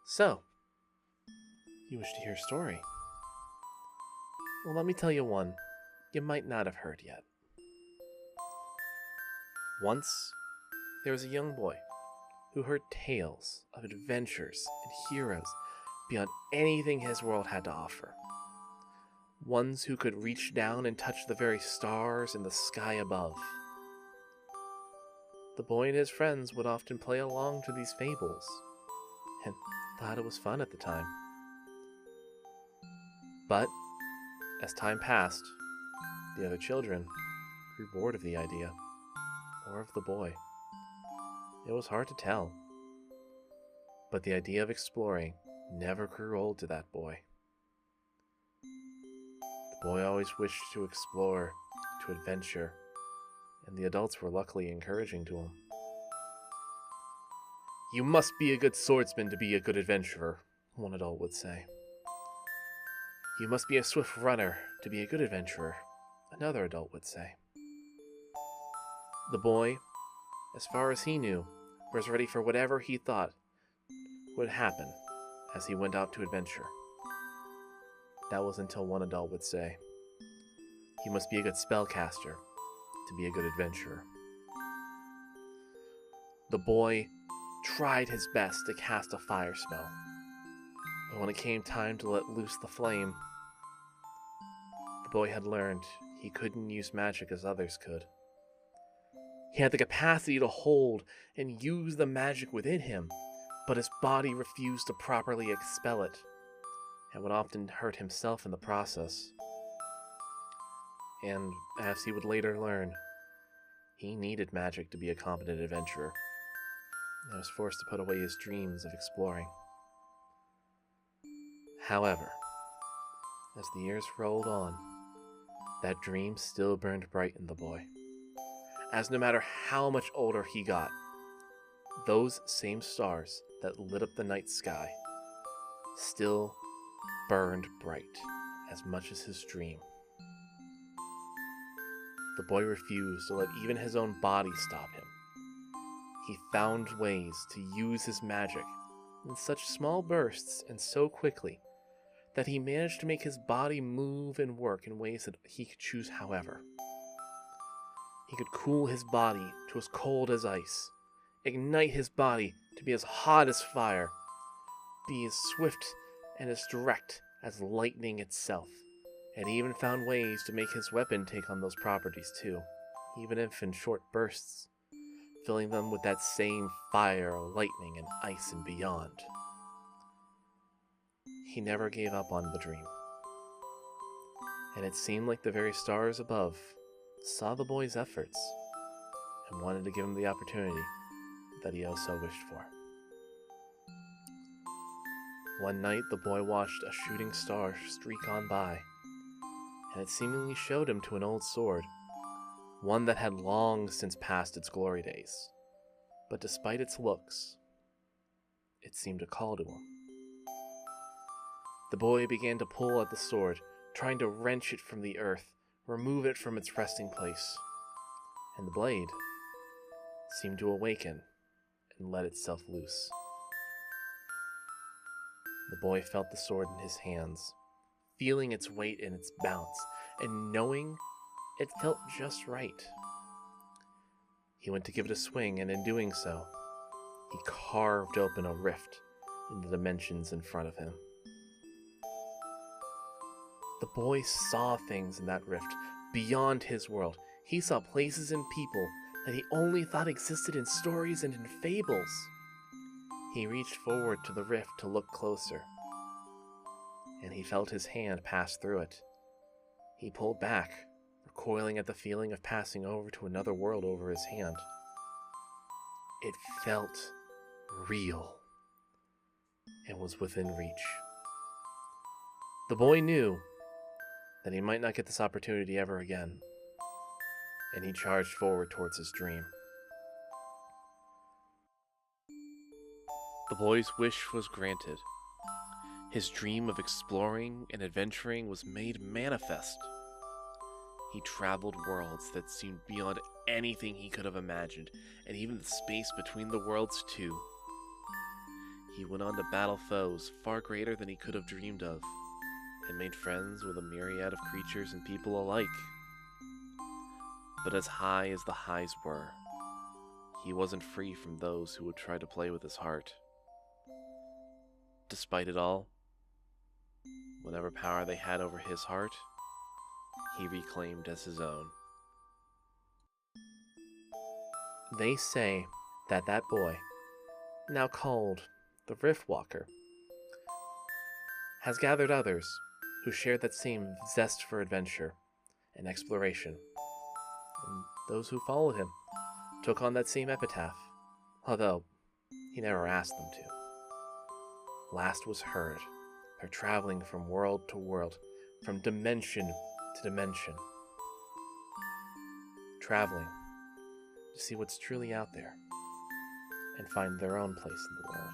So, you wish to hear a story? Well, let me tell you one you might not have heard yet. Once, there was a young boy who heard tales of adventures and heroes beyond anything his world had to offer. Ones who could reach down and touch the very stars in the sky above. The boy and his friends would often play along to these fables, and thought it was fun at the time. But, as time passed, the other children grew bored of the idea, or of the boy. It was hard to tell, but the idea of exploring never grew old to that boy. The boy always wished to explore, to adventure, and the adults were luckily encouraging to him. "You must be a good swordsman to be a good adventurer," one adult would say. "You must be a swift runner to be a good adventurer," another adult would say. The boy, as far as he knew, was ready for whatever he thought would happen as he went out to adventure. That was until one adult would say, "You must be a good spellcaster to be a good adventurer." The boy tried his best to cast a fire spell, but when it came time to let loose the flame, the boy had learned he couldn't use magic as others could. He had the capacity to hold and use the magic within him, but his body refused to properly expel it, and would often hurt himself in the process. And, as he would later learn, he needed magic to be a competent adventurer, and was forced to put away his dreams of exploring. However, as the years rolled on, that dream still burned bright in the boy, as no matter how much older he got, those same stars that lit up the night sky still burned bright as much as his dream. The boy refused to let even his own body stop him. He found ways to use his magic in such small bursts and so quickly that he managed to make his body move and work in ways that he could choose however. He could cool his body to as cold as ice, ignite his body to be as hot as fire, be as swift and as direct as lightning itself, and he even found ways to make his weapon take on those properties too, even if in short bursts, filling them with that same fire, lightning, and ice and beyond. He never gave up on the dream, and it seemed like the very stars above saw the boy's efforts and wanted to give him the opportunity that he also wished for. One night, the boy watched a shooting star streak on by, and it seemingly showed him to an old sword, one that had long since passed its glory days. But despite its looks, it seemed to call to him. The boy began to pull at the sword, trying to wrench it from the earth, remove it from its resting place, and the blade seemed to awaken and let itself loose. The boy felt the sword in his hands, feeling its weight and its bounce, and knowing it felt just right. He went to give it a swing, and in doing so, he carved open a rift in the dimensions in front of him. The boy saw things in that rift beyond his world. He saw places and people that he only thought existed in stories and in fables. He reached forward to the rift to look closer, and he felt his hand pass through it. He pulled back, recoiling at the feeling of passing over to another world over his hand. It felt real and was within reach. The boy knew that he might not get this opportunity ever again, and he charged forward towards his dream. The boy's wish was granted. His dream of exploring and adventuring was made manifest. He traveled worlds that seemed beyond anything he could have imagined, and even the space between the worlds too. He went on to battle foes far greater than he could have dreamed of, and made friends with a myriad of creatures and people alike. But as high as the highs were, he wasn't free from those who would try to play with his heart. Despite it all, whatever power they had over his heart, he reclaimed as his own. They say that that boy, now called the Riftwalker, has gathered others who shared that same zest for adventure and exploration, and those who followed him took on that same epitaph, although he never asked them to. Last was heard, they're traveling from world to world, from dimension to dimension, traveling to see what's truly out there and find their own place in the world.